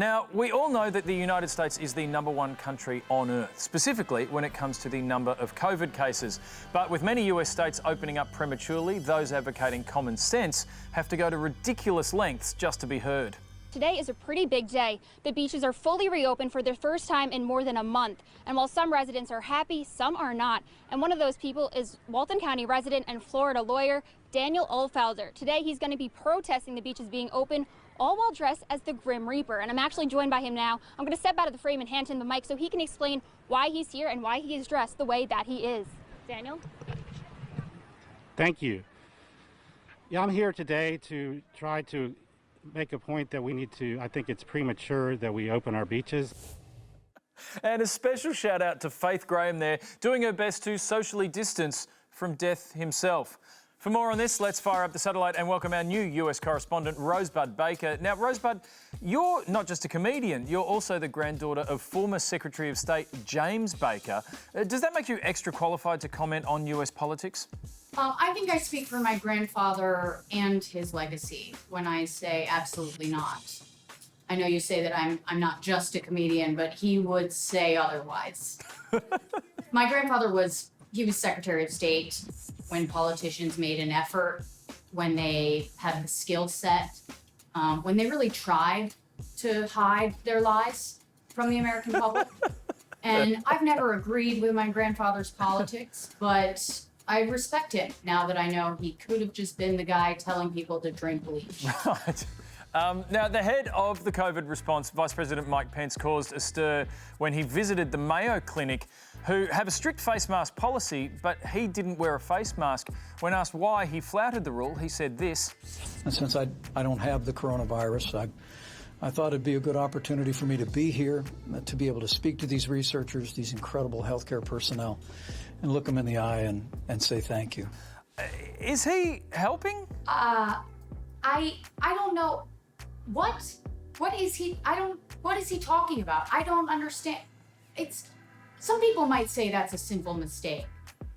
Now, we all know that the United States is the #1 country on earth, specifically when it comes to the number of COVID cases. But with many US states opening up prematurely, those advocating common sense have to go to ridiculous lengths just to be heard. Today is a pretty big day. The beaches are fully reopened for the first time in more than a month. And while some residents are happy, some are not. And one of those people is Walton County resident and Florida lawyer Daniel Ohlfelder. Today he's going to be protesting the beaches being open, all while dressed as the Grim Reaper. And I'm actually joined by him now. I'm going to step out of the frame and hand him the mic so he can explain why he's here and why he is dressed the way that he is. Daniel? Thank you. Yeah, I'm here today to try to make a point that we need to, I think it's premature that we open our beaches. And a special shout out to Faith Graham there, doing her best to socially distance from death himself. For more on this, let's fire up the satellite and welcome our new US correspondent, Rosebud Baker. Now, Rosebud, you're not just a comedian, you're also the granddaughter of former Secretary of State James Baker. Does that make you extra qualified to comment on US politics? I think I speak for my grandfather and his legacy when I say absolutely not. I know you say that I'm not just a comedian, but he would say otherwise. My grandfather was Secretary of State when politicians made an effort, when they had the skill set, when they really tried to hide their lies from the American public. And I've never agreed with my grandfather's politics, but I respect him now that I know he could have just been the guy telling people to drink bleach. Right. Now, the head of the COVID response, Vice President Mike Pence, caused a stir when he visited the Mayo Clinic, who have a strict face mask policy, but he didn't wear a face mask. When asked why he flouted the rule, he said this. And since I don't have the coronavirus, I thought it'd be a good opportunity for me to be here, to be able to speak to these researchers, these incredible healthcare personnel, and look them in the eye and say thank you. Is he helping? I don't know. What is he talking about? I don't understand. Some people might say that's a simple mistake.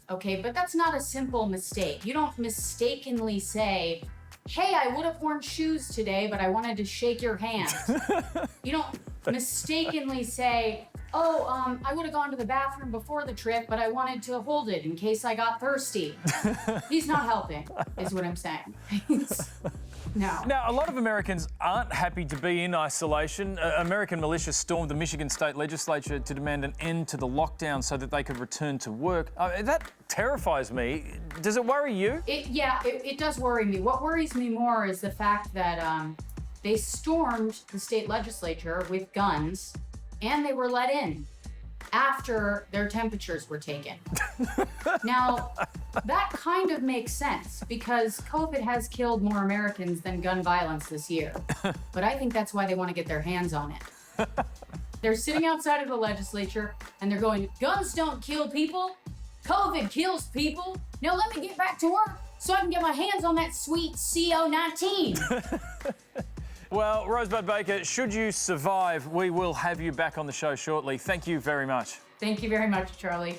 Okay, but that's not a simple mistake. You don't mistakenly say, hey, I would have worn shoes today, but I wanted to shake your hand. You don't mistakenly say, oh, I would have gone to the bathroom before the trip, but I wanted to hold it in case I got thirsty. He's not helping, is what I'm saying. No. Now, a lot of Americans aren't happy to be in isolation. American militia stormed the Michigan state legislature to demand an end to the lockdown so that they could return to work. That terrifies me. Does it worry you? It does worry me. What worries me more is the fact that they stormed the state legislature with guns and they were let in after their temperatures were taken. Now, that kind of makes sense because COVID has killed more Americans than gun violence this year. But I think that's why they want to get their hands on it. They're sitting outside of the legislature and they're going, guns don't kill people, COVID kills people. Now let me get back to work so I can get my hands on that sweet CO-19. Well, Rosebud Baker, should you survive, we will have you back on the show shortly. Thank you very much. Thank you very much, Charlie.